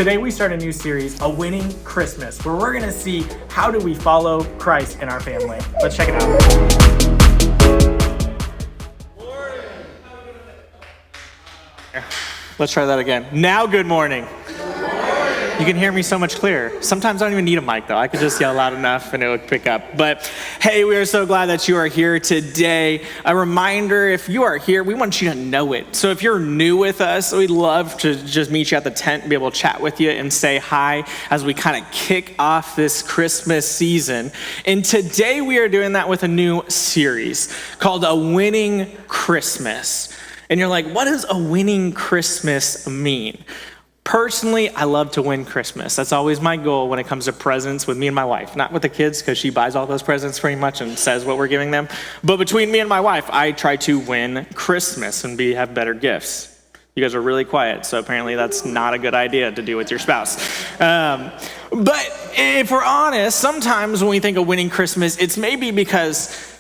Today we start a new series, A Winning Christmas, where we're gonna see how do we follow Christ in our family. Let's check it out. Let's try that again. Now, good morning. You can hear me so much clearer. Sometimes I don't even need a mic though. I could just yell loud enough and it would pick up. But hey, we are so glad that you are here today. A reminder, if you are here, we want you to know it. So if you're new with us, we'd love to just meet you at the tent and be able to chat with you and say hi as we kind of kick off this Christmas season. And today we are doing that with a new series called A Winning Christmas. And you're like, what does a winning Christmas mean? Personally, I love to win Christmas. That's always my goal when it comes to presents with me and my wife. Not with the kids, because she buys all those presents pretty much and says what we're giving them. But between me and my wife, I try to win Christmas and have better gifts. You guys are really quiet, so apparently that's not a good idea to do with your spouse. But if we're honest, sometimes when we think of winning Christmas, it's maybe because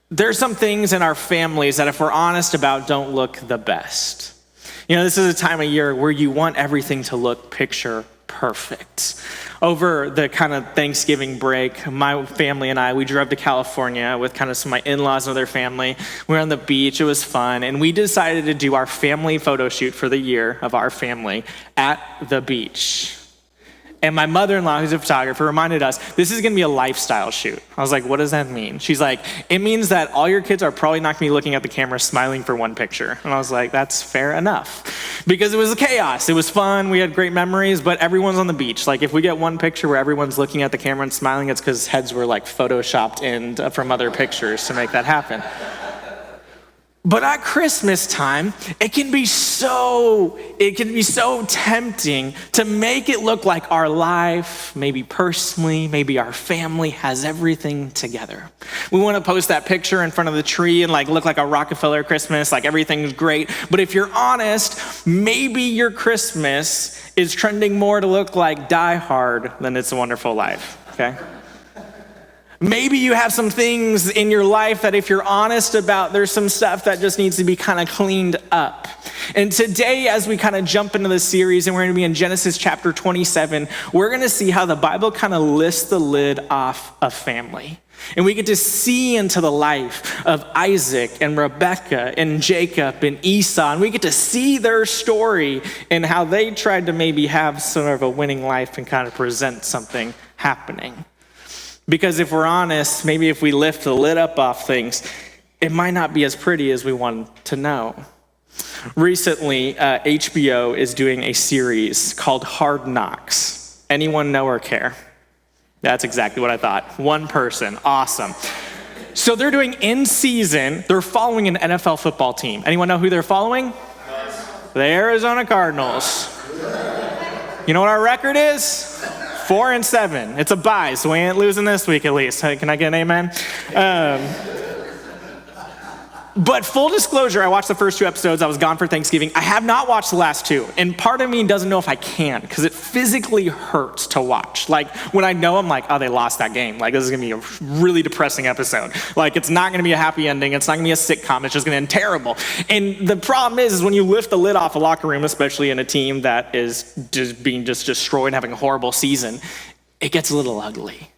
there's some things in our families that if we're honest about don't look the best. You know, this is a time of year where you want everything to look picture perfect. Over the kind of Thanksgiving break, my family and I, we drove to California with kind of some of my in-laws and their family. We were on the beach, it was fun, and we decided to do our family photo shoot for the year of our family at the beach. And my mother-in-law, who's a photographer, reminded us, this is gonna be a lifestyle shoot. I was like, what does that mean? She's like, it means that all your kids are probably not gonna be looking at the camera smiling for one picture. And I was like, that's fair enough. Because it was a chaos, it was fun, we had great memories, but everyone's on the beach. Like if we get one picture where everyone's looking at the camera and smiling, it's because heads were like photoshopped in from other pictures to make that happen. But at Christmas time, it can be so tempting to make it look like our life, maybe personally, maybe our family has everything together. We want to post that picture in front of the tree and like look like a Rockefeller Christmas, like everything's great. But if you're honest, maybe your Christmas is trending more to look like Die Hard than It's a Wonderful Life, okay? Maybe you have some things in your life that if you're honest about, there's some stuff that just needs to be kind of cleaned up. And today, as we kind of jump into the series, and we're going to be in Genesis chapter 27, we're going to see how the Bible kind of lifts the lid off a family. And we get to see into the life of Isaac and Rebekah and Jacob and Esau, and we get to see their story and how they tried to maybe have sort of a winning life and kind of present something happening. Because if we're honest, maybe if we lift the lid up off things, it might not be as pretty as we want to know. Recently, HBO is doing a series called Hard Knocks. Anyone know or care? That's exactly what I thought. One person, awesome. So they're doing in season, they're following an NFL football team. Anyone know who they're following? The Arizona Cardinals. You know what our record is? 4-7. It's a bye, so we ain't losing this week at least. Can I get an amen? But full disclosure, I watched the first 2 episodes. I was gone for Thanksgiving. I have not watched the last 2. And part of me doesn't know if I can, because it physically hurts to watch. Like, when I know, I'm like, oh, they lost that game. Like, this is going to be a really depressing episode. Like, it's not going to be a happy ending. It's not going to be a sitcom. It's just going to end terrible. And the problem is when you lift the lid off a locker room, especially in a team that is just being destroyed and having a horrible season, it gets a little ugly.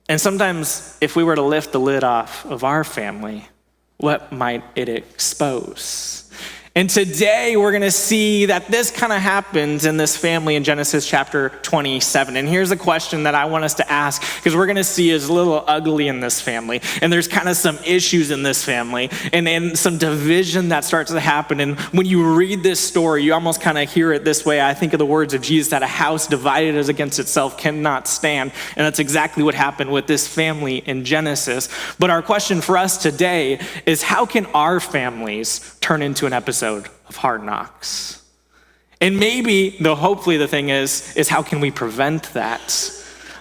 And sometimes, if we were to lift the lid off of our family, what might it expose? And today we're gonna see that this kind of happens in this family in Genesis chapter 27. And here's a question that I want us to ask, because we're gonna see is a little ugly in this family. And there's kind of some issues in this family and some division that starts to happen. And when you read this story, you almost kind of hear it this way. I think of the words of Jesus, that a house divided as against itself cannot stand. And that's exactly what happened with this family in Genesis. But our question for us today is, how can our families turn into an episode of Hard Knocks? And maybe, though hopefully the thing is how can we prevent that?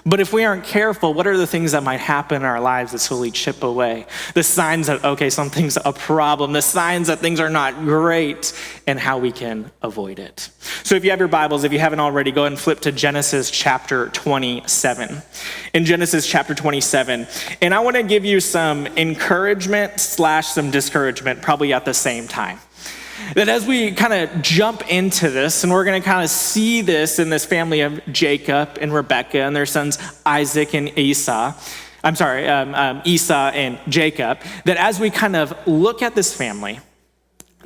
But if we aren't careful, what are the things that might happen in our lives that slowly chip away? The signs that, okay, something's a problem. The signs that things are not great, and how we can avoid it. So if you have your Bibles, if you haven't already, go ahead and flip to Genesis chapter 27. In Genesis chapter 27, and I want to give you some encouragement / some discouragement probably at the same time. That as we kind of jump into this, and we're going to kind of see this in this family of Jacob and Rebekah and their sons Isaac and Esau. Esau and Jacob, that as we kind of look at this family,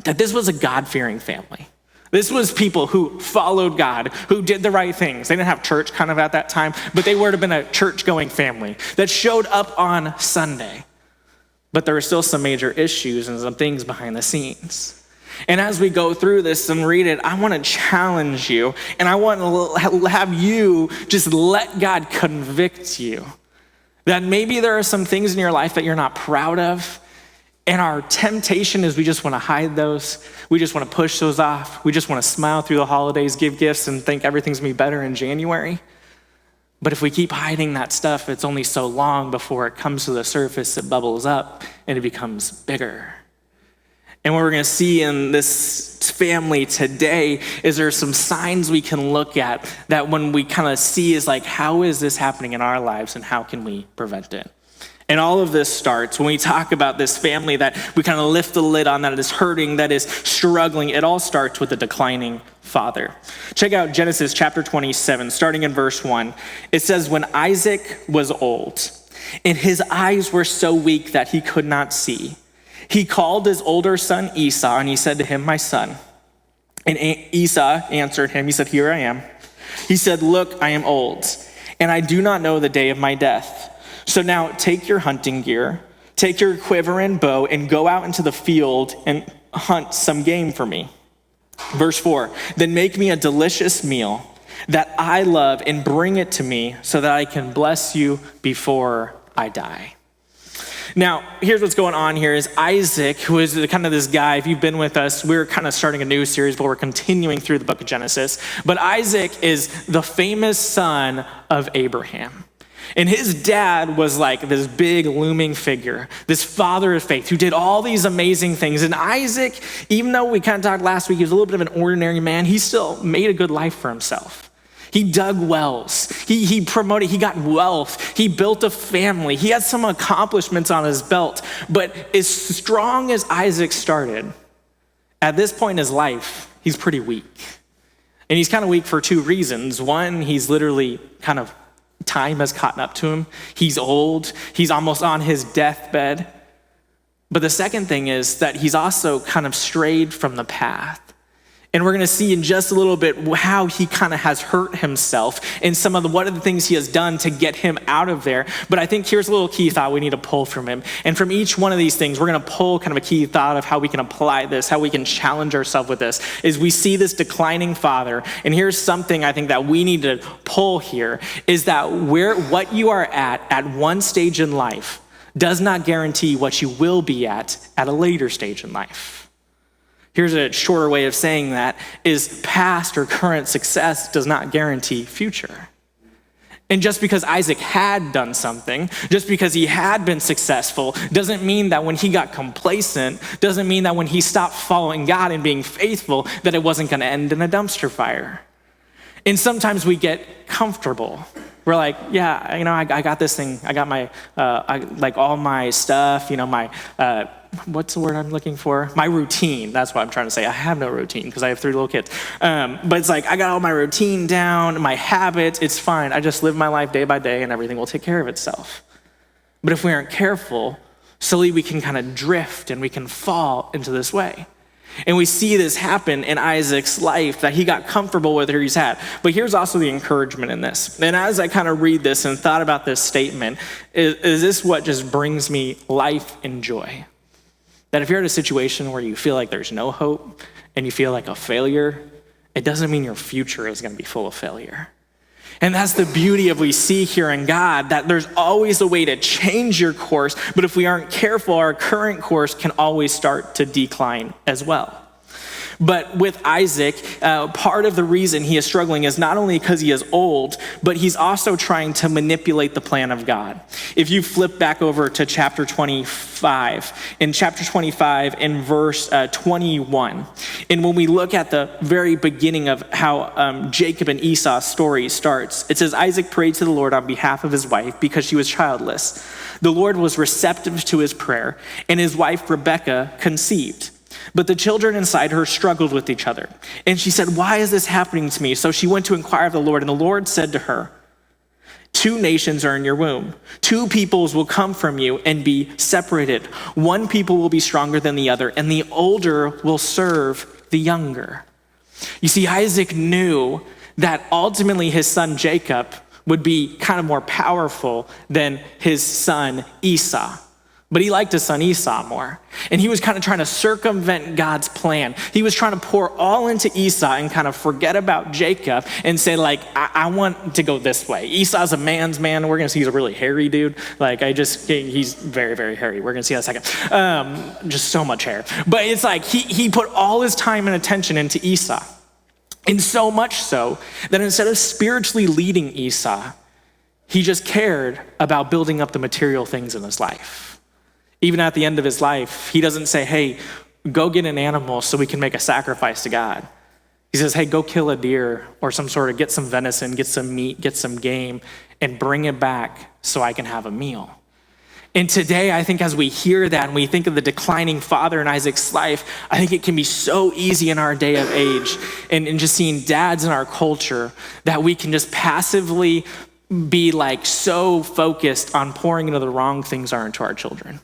that this was a God-fearing family. This was people who followed God, who did the right things. They didn't have church kind of at that time, but they would have been a church-going family that showed up on Sunday. But there were still some major issues and some things behind the scenes. And as we go through this and read it, I want to challenge you, and I want to have you just let God convict you. That maybe there are some things in your life that you're not proud of, and our temptation is we just want to hide those. We just want to push those off. We just want to smile through the holidays, give gifts, and think everything's going to be better in January. But if we keep hiding that stuff, it's only so long before it comes to the surface, it bubbles up, and it becomes bigger. And what we're going to see in this family today is there's some signs we can look at that when we kind of see is like, how is this happening in our lives and how can we prevent it? And all of this starts when we talk about this family that we kind of lift the lid on, that is hurting, that is struggling. It all starts with a declining father. Check out Genesis chapter 27, starting in verse 1. It says, when Isaac was old and his eyes were so weak that he could not see, he called his older son Esau, and he said to him, my son. And Esau answered him, he said, here I am. He said, look, I am old, and I do not know the day of my death. So now take your hunting gear, take your quiver and bow, and go out into the field and hunt some game for me. Verse 4, then make me a delicious meal that I love and bring it to me so that I can bless you before I die. Now, here's what's going on here is Isaac, who is kind of this guy, if you've been with us, we're kind of starting a new series, but we're continuing through the book of Genesis. But Isaac is the famous son of Abraham. And his dad was like this big looming figure, this father of faith who did all these amazing things. And Isaac, even though we kind of talked last week, he was a little bit of an ordinary man, he still made a good life for himself. He dug wells, he promoted, he got wealth, he built a family, he had some accomplishments on his belt. But as strong as Isaac started, at this point in his life, he's pretty weak. And he's kind of weak for two reasons. One, he's literally kind of, time has caught up to him. He's old, he's almost on his deathbed. But the second thing is that he's also kind of strayed from the path. And we're going to see in just a little bit how he kind of has hurt himself and what are the things he has done to get him out of there. But I think here's a little key thought we need to pull from him. And from each one of these things, we're going to pull kind of a key thought of how we can apply this, how we can challenge ourselves with this, is we see this declining father. And here's something I think that we need to pull here, is that what you are at one stage in life does not guarantee what you will be at a later stage in life. Here's a shorter way of saying that is past or current success does not guarantee future. And just because Isaac had done something, just because he had been successful, doesn't mean that when he got complacent, doesn't mean that when he stopped following God and being faithful, that it wasn't gonna end in a dumpster fire. And sometimes we get comfortable. We're like, yeah, I got this thing. I got my, all my stuff, my, what's the word I'm looking for? My routine. That's what I'm trying to say. I have no routine because I have 3 little kids. But it's like, I got all my routine down, my habits, it's fine. I just live my life day by day and everything will take care of itself. But if we aren't careful, slowly we can kind of drift and we can fall into this way. And we see this happen in Isaac's life, that he got comfortable with where he's at. But here's also the encouragement in this. And as I kind of read this and thought about this statement, is this what just brings me life and joy? That if you're in a situation where you feel like there's no hope and you feel like a failure, it doesn't mean your future is going to be full of failure. And that's the beauty of we see here in God, that there's always a way to change your course, but if we aren't careful, our current course can always start to decline as well. But with Isaac, part of the reason he is struggling is not only because he is old, but he's also trying to manipulate the plan of God. If you flip back over to chapter 25, in chapter 25 in verse 21, and when we look at the very beginning of how Jacob and Esau's story starts, it says, Isaac prayed to the Lord on behalf of his wife because she was childless. The Lord was receptive to his prayer, and his wife Rebekah conceived. But the children inside her struggled with each other. And she said, why is this happening to me? So she went to inquire of the Lord, and the Lord said to her, 2 nations are in your womb. 2 peoples will come from you and be separated. One people will be stronger than the other, and the older will serve the younger. You see, Isaac knew that ultimately his son Jacob would be kind of more powerful than his son Esau. But he liked his son Esau more. And he was kind of trying to circumvent God's plan. He was trying to pour all into Esau and kind of forget about Jacob and say, like, I want to go this way. Esau's a man's man. We're going to see he's a really hairy dude. He's very, very hairy. We're going to see that in a second. Just so much hair. But it's like he put all his time and attention into Esau. And so much so that instead of spiritually leading Esau, he just cared about building up the material things in his life. Even at the end of his life, he doesn't say, hey, go get an animal so we can make a sacrifice to God. He says, hey, go kill a deer or get some venison, get some meat, get some game, and bring it back so I can have a meal. And today, I think as we hear that and we think of the declining father in Isaac's life, I think it can be so easy in our day of age and just seeing dads in our culture that we can just passively be like so focused on pouring into the wrong things into our children.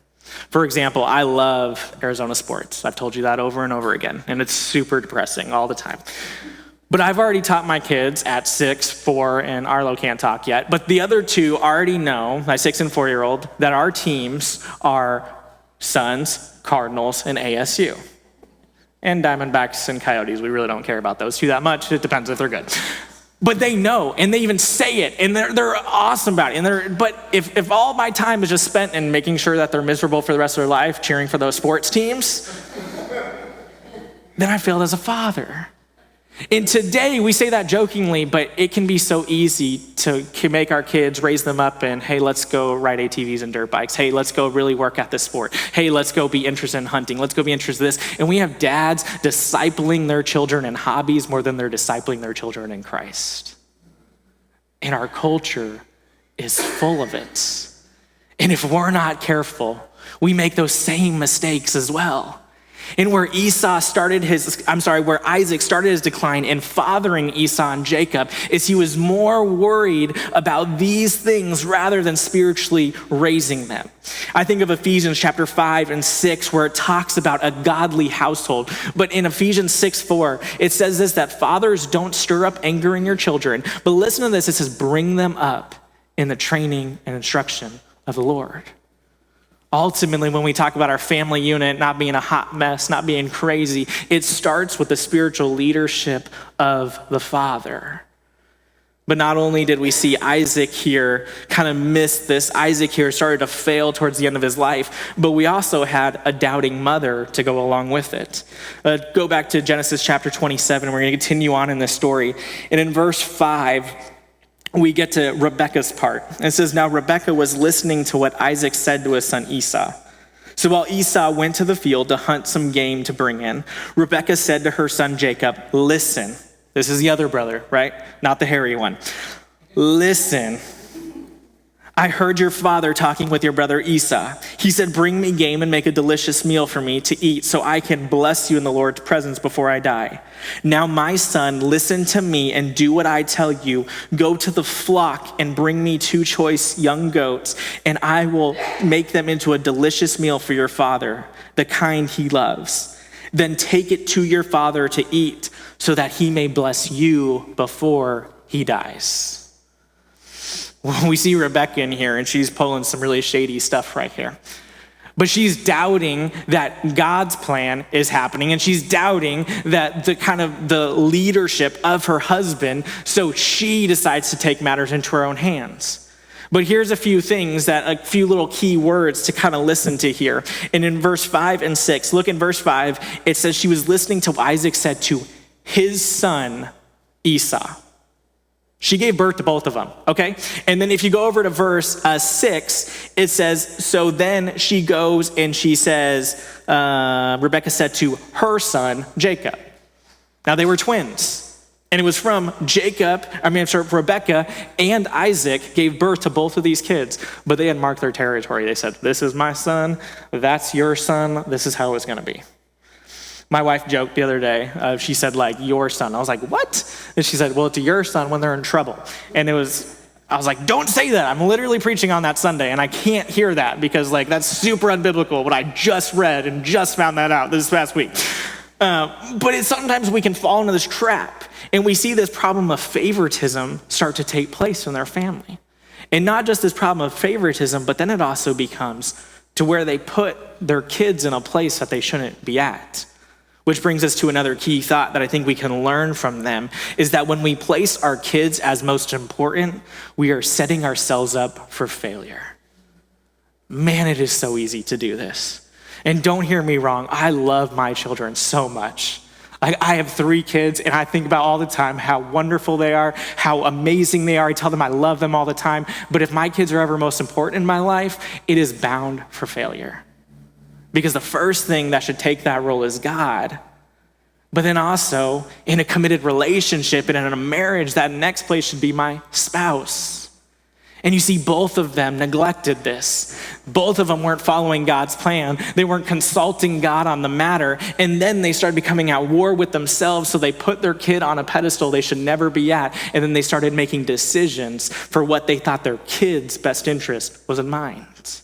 For example, I love Arizona sports. I've told you that over and over again, and it's super depressing all the time. But I've already taught my kids at 6, 4, and Arlo can't talk yet, but the other 2 already know, my 6 and 4-year-old, that our teams are Suns, Cardinals, and ASU. And Diamondbacks and Coyotes. We really don't care about those 2 that much. It depends if they're good. But they know, and they even say it, and they're awesome about it. But if all my time is just spent in making sure that they're miserable for the rest of their life, cheering for those sports teams, then I failed as a father. And today, we say that jokingly, but it can be so easy to make our kids, raise them up and, hey, let's go ride ATVs and dirt bikes. Hey, let's go really work at this sport. Hey, let's go be interested in hunting. Let's go be interested in this. And we have dads discipling their children in hobbies more than they're discipling their children in Christ. And our culture is full of it. And if we're not careful, we make those same mistakes as well. And where Isaac started his decline in fathering Esau and Jacob is he was more worried about these things rather than spiritually raising them. I think of Ephesians chapter 5 and 6 where it talks about a godly household. But in Ephesians 6:4, it says this, that fathers don't stir up anger in your children. But listen to this, it says bring them up in the training and instruction of the Lord. Ultimately, when we talk about our family unit not being a hot mess, not being crazy, it starts with the spiritual leadership of the father. But not only did we see Isaac here kind of miss this, Isaac here started to fail towards the end of his life, but we also had a doubting mother to go along with it. Go back to Genesis chapter 27. We're going to continue on in this story. And in verse 5, we get to Rebekah's part. It says, now Rebekah was listening to what Isaac said to his son Esau. So while Esau went to the field to hunt some game to bring in, Rebekah said to her son Jacob, listen, this is the other brother, right? Not the hairy one. Listen, I heard your father talking with your brother Esau. He said, bring me game and make a delicious meal for me to eat so I can bless you in the Lord's presence before I die. Now, my son, listen to me and do what I tell you. Go to the flock and bring me 2 choice young goats, and I will make them into a delicious meal for your father, the kind he loves. Then take it to your father to eat so that he may bless you before he dies. Well, we see Rebekah in here, and she's pulling some really shady stuff right here. But she's doubting that God's plan is happening, and she's doubting that the leadership of her husband, so she decides to take matters into her own hands. But here's a few little key words to kind of listen to here. And in verse 5 and 6, look in verse 5, it says she was listening to what Isaac said to his son Esau. She gave birth to both of them, okay? And then if you go over to verse 6, it says, so then she goes and she says, Rebekah said to her son, Jacob. Now they were twins. And it was from Rebekah and Isaac gave birth to both of these kids, but they had marked their territory. They said, this is my son, that's your son, this is how it's gonna be. My wife joked the other day. She said, like, your son. I was like, what? And she said, well, it's your son when they're in trouble. And I was like, don't say that. I'm literally preaching on that Sunday, and I can't hear that because, like, that's super unbiblical, what I just read and just found that out this past week. But sometimes we can fall into this trap, and we see this problem of favoritism start to take place in their family. And not just this problem of favoritism, but then it also becomes to where they put their kids in a place that they shouldn't be at. Which brings us to another key thought that I think we can learn from them, is that when we place our kids as most important, we are setting ourselves up for failure. Man, it is so easy to do this. And don't hear me wrong, I love my children so much. I have 3 kids, and I think about all the time how wonderful they are, how amazing they are. I tell them I love them all the time. But if my kids are ever most important in my life, it is bound for failure. Because the first thing that should take that role is God. But then also, in a committed relationship and in a marriage, that next place should be my spouse. And you see, both of them neglected this. Both of them weren't following God's plan. They weren't consulting God on the matter. And then they started becoming at war with themselves, so they put their kid on a pedestal they should never be at. And then they started making decisions for what they thought their kid's best interest was in mind.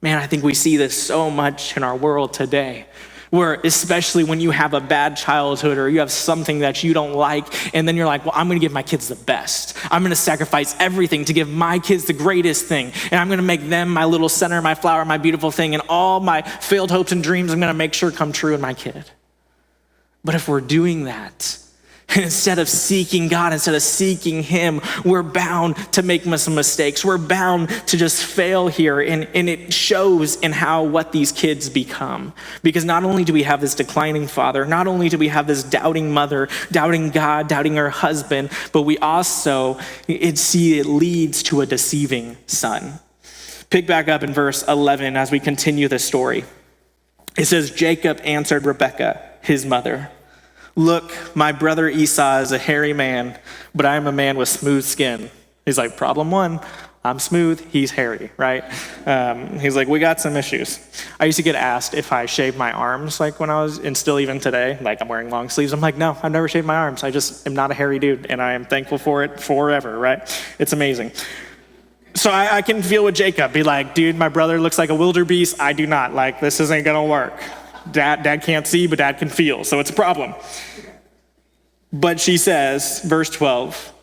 Man, I think we see this so much in our world today, where especially when you have a bad childhood or you have something that you don't like, and then you're like, well, I'm gonna give my kids the best. I'm gonna sacrifice everything to give my kids the greatest thing. And I'm gonna make them my little center, my flower, my beautiful thing, and all my failed hopes and dreams I'm gonna make sure come true in my kid. But if we're doing that, and instead of seeking God, instead of seeking Him, we're bound to make some mistakes. We're bound to just fail here. And it shows in what these kids become. Because not only do we have this declining father, not only do we have this doubting mother, doubting God, doubting her husband, but we also see it leads to a deceiving son. Pick back up in verse 11 as we continue the story. It says, Jacob answered Rebekah, his mother, look, my brother Esau is a hairy man, but I am a man with smooth skin. He's like, problem 1, I'm smooth, he's hairy, right? He's like, we got some issues. I used to get asked if I shaved my arms, like when I was, and still even today, like I'm wearing long sleeves. I'm like, no, I've never shaved my arms. I just am not a hairy dude, and I am thankful for it forever, right? It's amazing. So I can feel with Jacob, be like, dude, my brother looks like a wildebeest. I do not. Like, this isn't gonna work. Dad can't see, but dad can feel, so it's a problem. But she says, verse 12,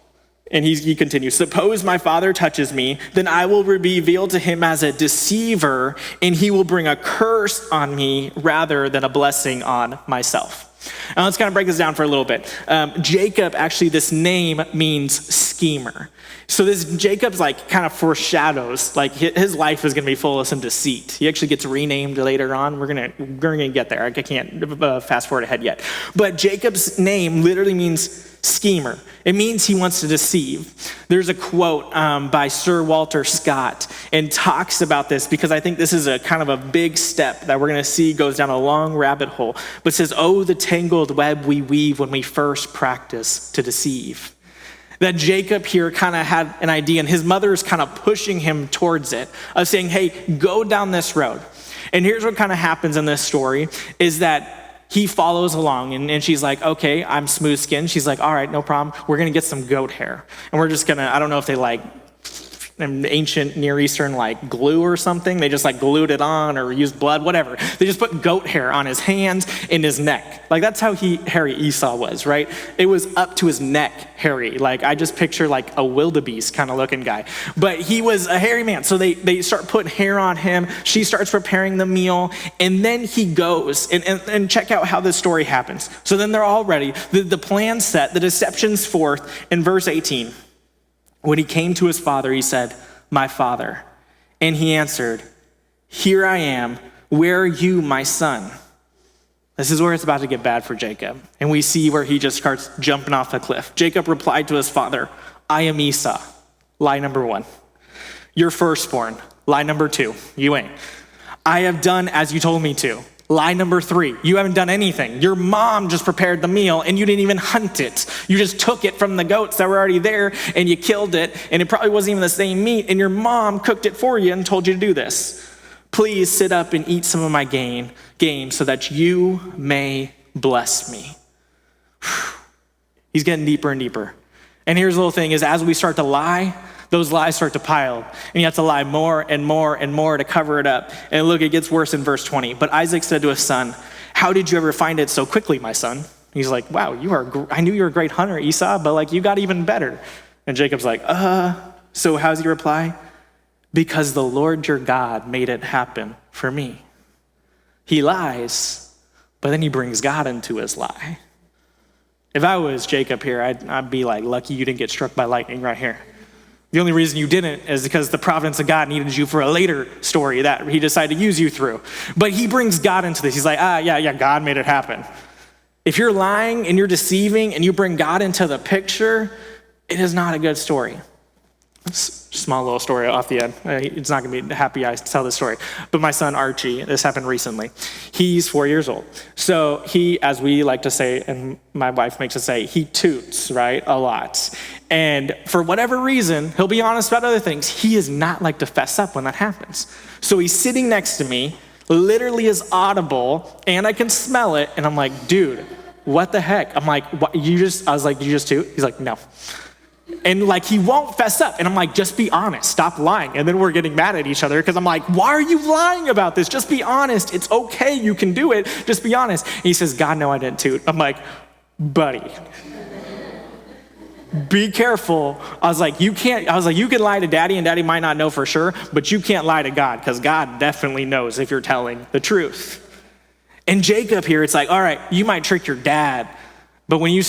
and he continues, suppose my father touches me, then I will be revealed to him as a deceiver, and he will bring a curse on me rather than a blessing on myself. Now let's kind of break this down for a little bit. Jacob, actually, this name means schemer. So this Jacob's like kind of foreshadows, like his life is going to be full of some deceit. He actually gets renamed later on. We're gonna get there. I can't fast forward ahead yet. But Jacob's name literally means schemer. It means he wants to deceive. There's a quote by Sir Walter Scott and talks about this because I think this is a kind of a big step that we're going to see goes down a long rabbit hole. But says, oh, the tangled web we weave when we first practice to deceive. That Jacob here kind of had an idea, and his mother is kind of pushing him towards it, of saying, hey, go down this road. And here's what kind of happens in this story, is that he follows along, and she's like, okay, I'm smooth skinned. She's like, all right, no problem. We're going to get some goat hair. And we're just going to, I don't know if they like ancient Near Eastern like glue or something. They just like glued it on or used blood, whatever. They just put goat hair on his hands and his neck. Like that's how hairy Esau was, right? It was up to his neck hairy. Like I just picture like a wildebeest kind of looking guy. But he was a hairy man. So they start putting hair on him. She starts preparing the meal. And then he goes and check out how this story happens. So then they're all ready. The plan's set. The deception's forth in verse 18. When he came to his father, he said, my father. And he answered, here I am. Where are you, my son? This is where it's about to get bad for Jacob. And we see where he just starts jumping off the cliff. Jacob replied to his father, I am Esau. Lie number 1. You're firstborn. Lie number 2. You ain't. I have done as you told me to. Lie number 3, you haven't done anything. Your mom just prepared the meal and you didn't even hunt it. You just took it from the goats that were already there and you killed it, and it probably wasn't even the same meat, and your mom cooked it for you and told you to do this. Please sit up and eat some of my game so that you may bless me. He's getting deeper and deeper. And here's the little thing is as we start to lie, those lies start to pile. And you have to lie more and more and more to cover it up. And look, it gets worse in verse 20. But Isaac said to his son, how did you ever find it so quickly, my son? He's like, wow, I knew you were a great hunter, Esau, but like you got even better. And Jacob's like, so how's he reply? Because the Lord your God made it happen for me. He lies, but then he brings God into his lie. If I was Jacob here, I'd be like, lucky you didn't get struck by lightning right here. The only reason you didn't is because the providence of God needed you for a later story that he decided to use you through. But he brings God into this. He's like, yeah, God made it happen. If you're lying and you're deceiving and you bring God into the picture, it is not a good story. Small little story off the end. It's not going to be happy I tell this story. But my son Archie, this happened recently. He's 4 years old. So he, as we like to say, and my wife makes us say, he toots, right, a lot. And for whatever reason, he'll be honest about other things. He is not like to fess up when that happens. So he's sitting next to me, literally is audible, and I can smell it. And I'm like, dude, what the heck? I'm like, what, I was like, you just toot? He's like, no. And like, he won't fess up. And I'm like, just be honest, stop lying. And then we're getting mad at each other because I'm like, why are you lying about this? Just be honest. It's okay, you can do it. Just be honest. And he says, God, no, I didn't toot. I'm like, buddy, be careful. I was like, you can lie to daddy and daddy might not know for sure, but you can't lie to God because God definitely knows if you're telling the truth. And Jacob here, it's like, all right, you might trick your dad, but when you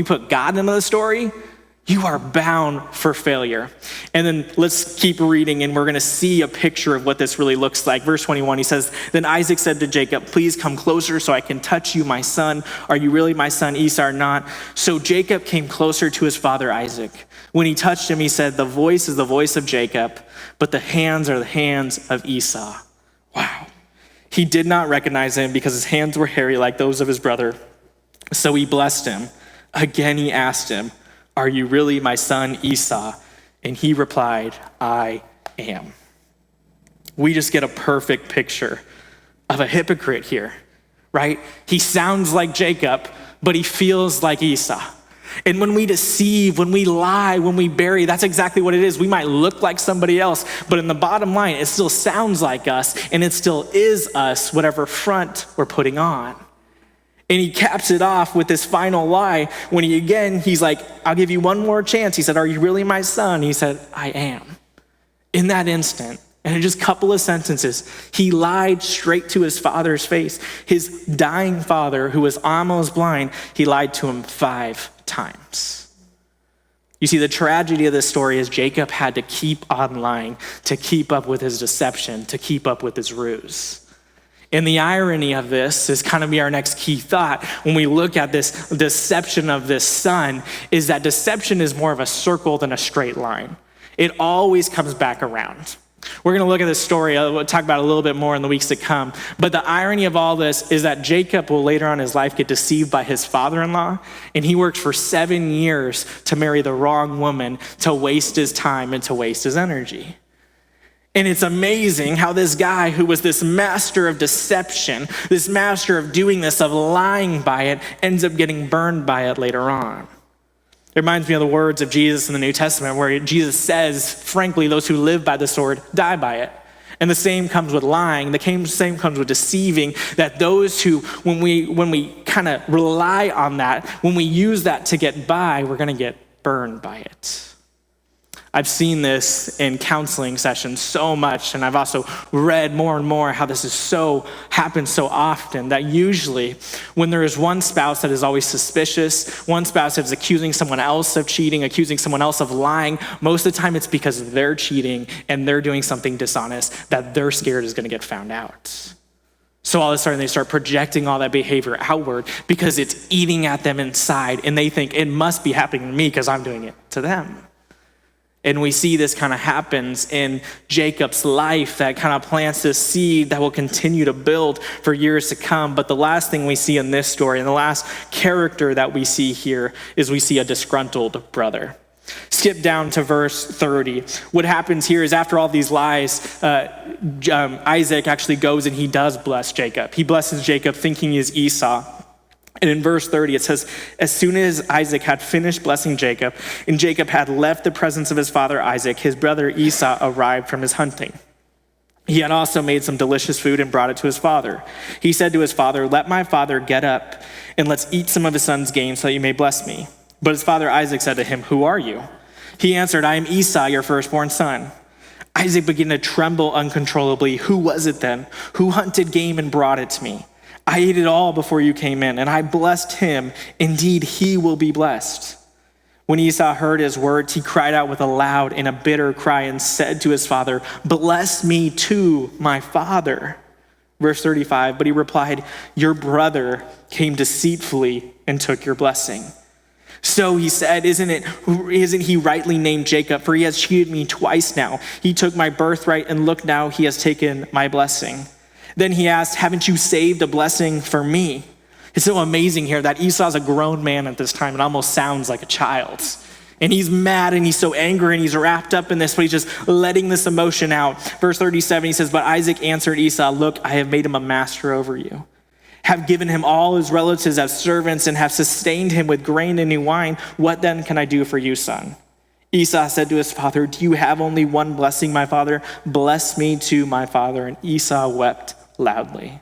put God into the story, you are bound for failure. And then let's keep reading and we're going to see a picture of what this really looks like. Verse 21, he says, then Isaac said to Jacob, please come closer so I can touch you, my son. Are you really my son, Esau, or not? So Jacob came closer to his father Isaac. When he touched him, he said, the voice is the voice of Jacob, but the hands are the hands of Esau. Wow. He did not recognize him because his hands were hairy like those of his brother. So he blessed him. Again, he asked him, are you really my son Esau? And he replied, I am. We just get a perfect picture of a hypocrite here, right? He sounds like Jacob, but he feels like Esau. And when we deceive, when we lie, when we bury, that's exactly what it is. We might look like somebody else, but in the bottom line, it still sounds like us, and it still is us, whatever front we're putting on. And he caps it off with this final lie when he's like, I'll give you one more chance. He said, are you really my son? He said, I am. In that instant, and in just a couple of sentences, he lied straight to his father's face. His dying father, who was almost blind, he lied to him 5 times. You see, the tragedy of this story is Jacob had to keep on lying, to keep up with his deception, to keep up with his ruse. And the irony of this is kind of be our next key thought when we look at this deception of this son, is that deception is more of a circle than a straight line. It always comes back around. We're going to look at this story. We'll talk about it a little bit more in the weeks to come. But the irony of all this is that Jacob will later on in his life get deceived by his father-in-law, and he works for 7 years to marry the wrong woman, to waste his time and to waste his energy. And it's amazing how this guy who was this master of deception, this master of doing this, of lying by it, ends up getting burned by it later on. It reminds me of the words of Jesus in the New Testament where Jesus says, frankly, those who live by the sword die by it. And the same comes with lying. The same comes with deceiving, that those who, when we kind of rely on that, when we use that to get by, we're going to get burned by it. I've seen this in counseling sessions so much, and I've also read more and more how this is happens so often, that usually when there is one spouse that is always suspicious, one spouse that is accusing someone else of cheating, accusing someone else of lying, most of the time it's because they're cheating and they're doing something dishonest that they're scared is going to get found out. So all of a sudden they start projecting all that behavior outward because it's eating at them inside, and they think it must be happening to me because I'm doing it to them. And we see this kind of happens in Jacob's life, that kind of plants this seed that will continue to build for years to come. But the last thing we see in this story, and the last character that we see here, is we see a disgruntled brother. skip down to verse 30. What happens here is after all these lies, Isaac actually goes and he does bless Jacob. He blesses Jacob thinking he is Esau. And in verse 30, it says, as soon as Isaac had finished blessing Jacob, and Jacob had left the presence of his father Isaac, his brother Esau arrived from his hunting. He had also made some delicious food and brought it to his father. He said to his father, let my father get up, and let's eat some of his son's game so that you may bless me. But his father Isaac said to him, who are you? He answered, I am Esau, your firstborn son. Isaac began to tremble uncontrollably. Who was it then? Who hunted game and brought it to me? I ate it all before you came in, and I blessed him. Indeed, he will be blessed. When Esau heard his words, he cried out with a loud and a bitter cry and said to his father, bless me too, my father. Verse 35, but he replied, your brother came deceitfully and took your blessing. So he said, isn't he rightly named Jacob? For he has cheated me twice now. He took my birthright, and look now, he has taken my blessing. Then he asked, haven't you saved a blessing for me? It's so amazing here that Esau's a grown man at this time. It almost sounds like a child. And he's mad and he's so angry and he's wrapped up in this, but he's just letting this emotion out. Verse 37, he says, but Isaac answered Esau, look, I have made him a master over you, have given him all his relatives as servants, and have sustained him with grain and new wine. What then can I do for you, son? Esau said to his father, do you have only one blessing, my father? Bless me too, my father. And Esau wept loudly.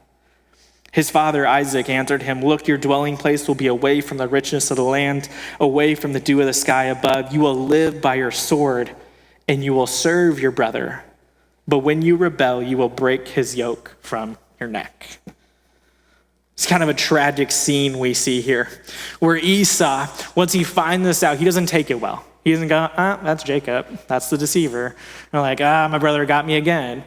His father Isaac answered him, look, your dwelling place will be away from the richness of the land, away from the dew of the sky above. You will live by your sword, and you will serve your brother. But when you rebel, you will break his yoke from your neck. It's kind of a tragic scene we see here, where Esau, once he finds this out, he doesn't take it well. He doesn't go, that's Jacob, that's the deceiver. And like, my brother got me again.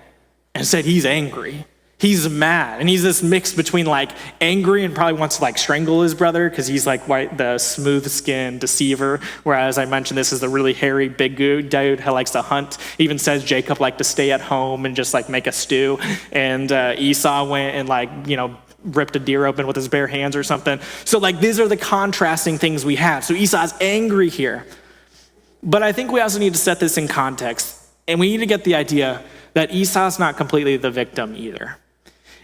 Instead, he's angry. He's mad, and he's this mix between like angry and probably wants to like strangle his brother because he's like the smooth-skinned deceiver, whereas I mentioned this is the really hairy big dude who likes to hunt. Even says Jacob liked to stay at home and just like make a stew, and Esau went and ripped a deer open with his bare hands or something. So like these are the contrasting things we have. So Esau's angry here, but I think we also need to set this in context, and we need to get the idea that Esau's not completely the victim either.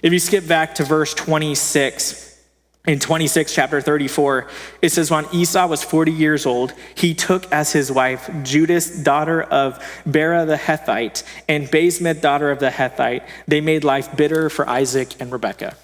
If you skip back to verse 26, in 26 chapter 34, it says, when Esau was 40 years old, he took as his wife Judith, daughter of Bera the Hethite, and Basemath, daughter of the Hethite. They made life bitter for Isaac and Rebekah.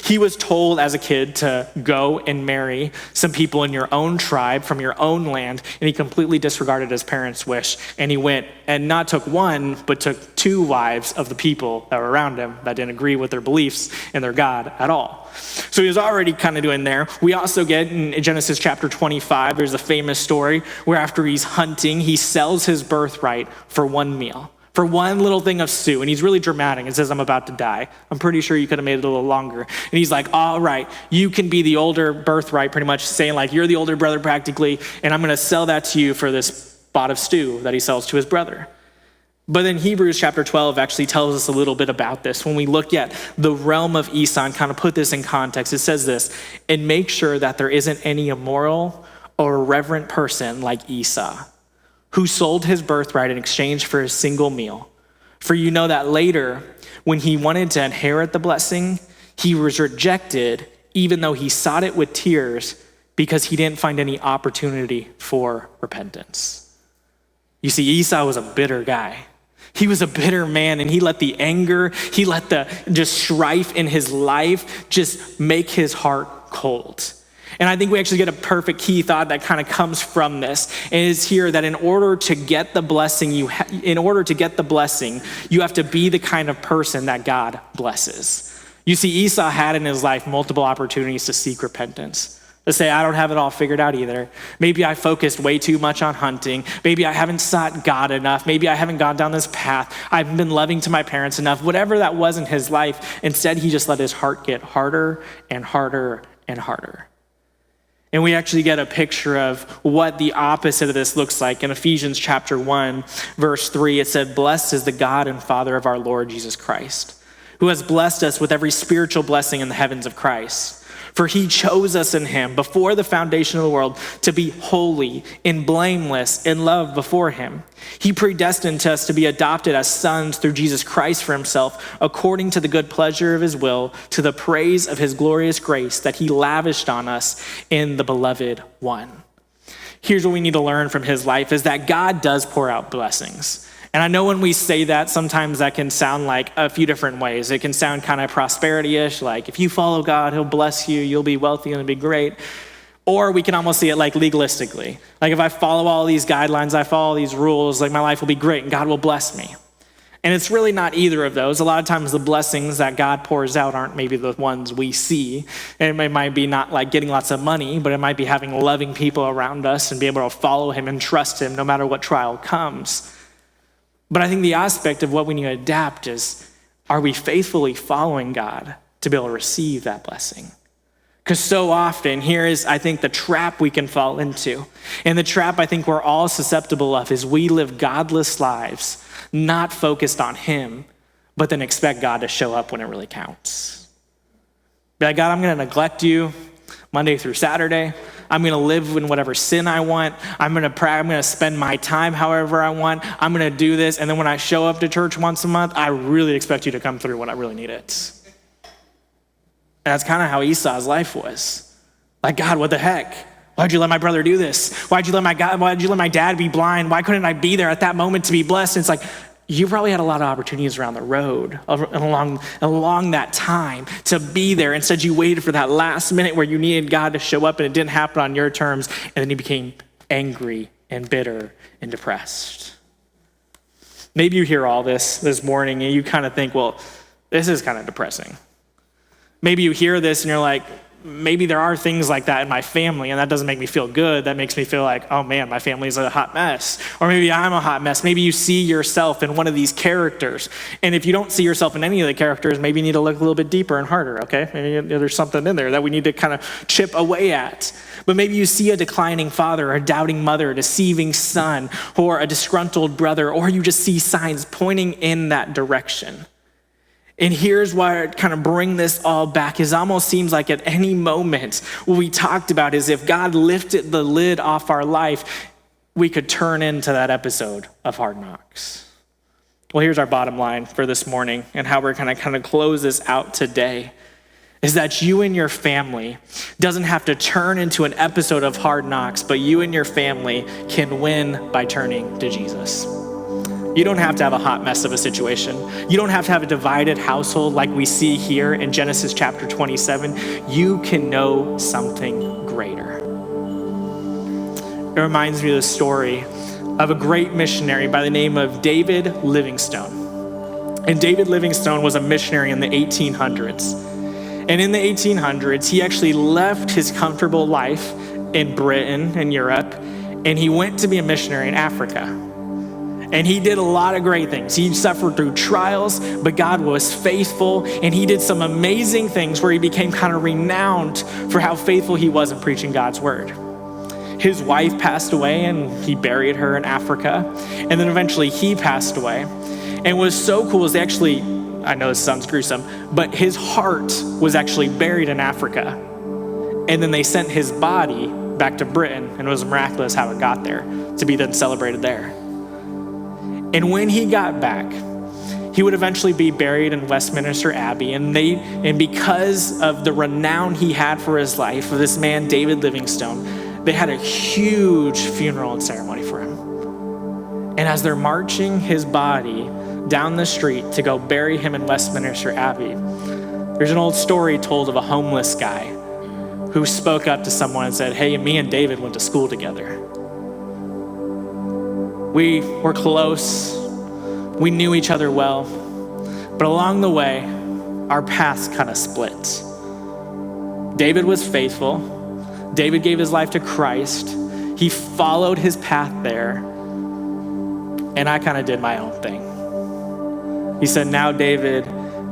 He was told as a kid to go and marry some people in your own tribe from your own land, and he completely disregarded his parents' wish. And he went and not took one, but took two wives of the people that were around him that didn't agree with their beliefs and their God at all. So he was already kind of doing there. We also get in Genesis chapter 25, there's a famous story where after he's hunting, he sells his birthright for one meal, for one little thing of stew. And he's really dramatic. It says, I'm about to die. I'm pretty sure you could have made it a little longer. And he's like, all right, you can be the older birthright, pretty much saying like, you're the older brother practically, and I'm going to sell that to you for this pot of stew that he sells to his brother. But then Hebrews chapter 12 actually tells us a little bit about this. When we look at the realm of Esau and kind of put this in context, it says this, and make sure that there isn't any immoral or irreverent person like Esau, who sold his birthright in exchange for a single meal. For you know that later, when he wanted to inherit the blessing, he was rejected, even though he sought it with tears, because he didn't find any opportunity for repentance. You see, Esau was a bitter guy. He was a bitter man, and he let the anger, he let the just strife in his life just make his heart cold. And I think we actually get a perfect key thought that kind of comes from this. And it's here that in order to get the blessing, you have to be the kind of person that God blesses. You see, Esau had in his life multiple opportunities to seek repentance. To say, I don't have it all figured out either. Maybe I focused way too much on hunting. Maybe I haven't sought God enough. Maybe I haven't gone down this path. I haven't been loving to my parents enough. Whatever that was in his life, instead he just let his heart get harder and harder and harder. And we actually get a picture of what the opposite of this looks like. In Ephesians chapter 1, verse 3, it said, blessed is the God and Father of our Lord Jesus Christ, who has blessed us with every spiritual blessing in the heavens of Christ. For he chose us in him before the foundation of the world to be holy and blameless in love before him. He predestined us to be adopted as sons through Jesus Christ for himself, according to the good pleasure of his will, to the praise of his glorious grace that he lavished on us in the beloved one. Here's what we need to learn from his life is that God does pour out blessings. And I know when we say that, sometimes that can sound like a few different ways. It can sound kind of prosperity-ish, like if you follow God, he'll bless you, you'll be wealthy and it'll be great. Or we can almost see it like legalistically. Like if I follow all these guidelines, I follow these rules, like my life will be great and God will bless me. And it's really not either of those. A lot of times the blessings that God pours out aren't maybe the ones we see. And it might be not like getting lots of money, but it might be having loving people around us and be able to follow him and trust him no matter what trial comes. But I think the aspect of what we need to adapt is, are we faithfully following God to be able to receive that blessing? Because so often, here is, I think, the trap we can fall into. And the trap I think we're all susceptible of is we live godless lives, not focused on him, but then expect God to show up when it really counts. Be like, God, I'm going to neglect you Monday through Saturday. I'm going to live in whatever sin I want. I'm going to pray. I'm going to spend my time however I want. I'm going to do this. And then when I show up to church once a month, I really expect you to come through when I really need it. And that's kind of how Esau's life was. Like, God, what the heck? Why'd you let my brother do this? Why'd you let my dad be blind? Why couldn't I be there at that moment to be blessed? And it's like, you probably had a lot of opportunities around the road along that time to be there. Instead, you waited for that last minute where you needed God to show up and it didn't happen on your terms. And then you became angry and bitter and depressed. Maybe you hear all this morning and you kind of think, well, this is kind of depressing. Maybe you hear this and you're like, maybe there are things like that in my family and that doesn't make me feel good. That makes me feel like, oh man, my family's a hot mess. Or maybe I'm a hot mess. Maybe you see yourself in one of these characters. And if you don't see yourself in any of the characters, maybe you need to look a little bit deeper and harder, okay? Maybe there's something in there that we need to kind of chip away at. But maybe you see a declining father, a doubting mother, a deceiving son, or a disgruntled brother, or you just see signs pointing in that direction. And here's why I kind of bring this all back, is almost seems like at any moment, what we talked about is if God lifted the lid off our life, we could turn into that episode of Hard Knocks. Well, here's our bottom line for this morning and how we're going to kind of close this out today, is that you and your family doesn't have to turn into an episode of Hard Knocks, but you and your family can win by turning to Jesus. You don't have to have a hot mess of a situation. You don't have to have a divided household like we see here in Genesis chapter 27. You can know something greater. It reminds me of the story of a great missionary by the name of David Livingstone. And David Livingstone was a missionary in the 1800s. And in the 1800s, he actually left his comfortable life in Britain and Europe, and he went to be a missionary in Africa. And he did a lot of great things. He suffered through trials, but God was faithful. And he did some amazing things where he became kind of renowned for how faithful he was in preaching God's word. His wife passed away and he buried her in Africa. And then eventually he passed away. And what was so cool is they actually, I know this sounds gruesome, but his heart was actually buried in Africa. And then they sent his body back to Britain, and it was miraculous how it got there to be then celebrated there. And when he got back, he would eventually be buried in Westminster Abbey. And because of the renown he had for his life, of this man, David Livingstone, they had a huge funeral and ceremony for him. And as they're marching his body down the street to go bury him in Westminster Abbey, there's an old story told of a homeless guy who spoke up to someone and said, hey, me and David went to school together. We were close, we knew each other well, but along the way, our paths kind of split. David was faithful. David gave his life to Christ. He followed his path there, and I kind of did my own thing. He said, now David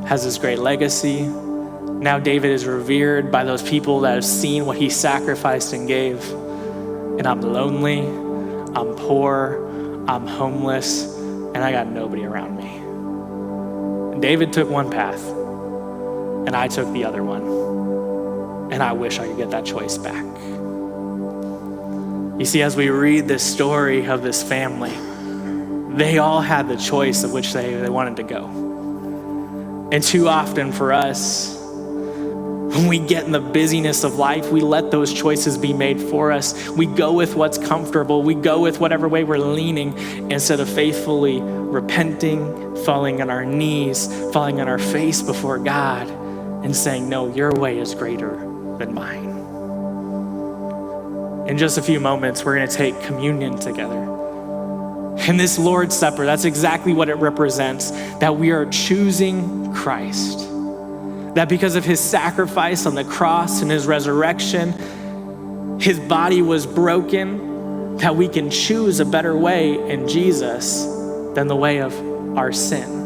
has this great legacy. Now David is revered by those people that have seen what he sacrificed and gave. And I'm lonely, I'm poor, I'm homeless, and I got nobody around me. And David took one path, and I took the other one. and I wish I could get that choice back. You see, as we read this story of this family, they all had the choice of which they wanted to go. And too often for us, when we get in the busyness of life, we let those choices be made for us. We go with what's comfortable. We go with whatever way we're leaning instead of faithfully repenting, falling on our knees, falling on our face before God and saying, no, your way is greater than mine. In just a few moments, we're going to take communion together. And this Lord's Supper, that's exactly what it represents, that we are choosing Christ. That because of his sacrifice on the cross and his resurrection, his body was broken, that we can choose a better way in Jesus than the way of our sin.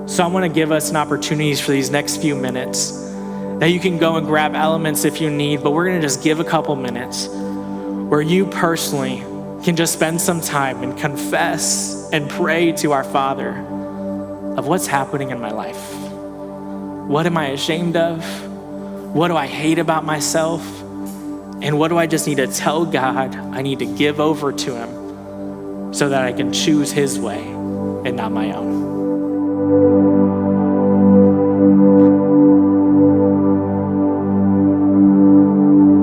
So I want to give us an opportunity for these next few minutes that you can go and grab elements if you need, but we're going to just give a couple minutes where you personally can just spend some time and confess and pray to our Father of what's happening in my life. What am I ashamed of? What do I hate about myself? And what do I just need to tell God I need to give over to him so that I can choose his way and not my own?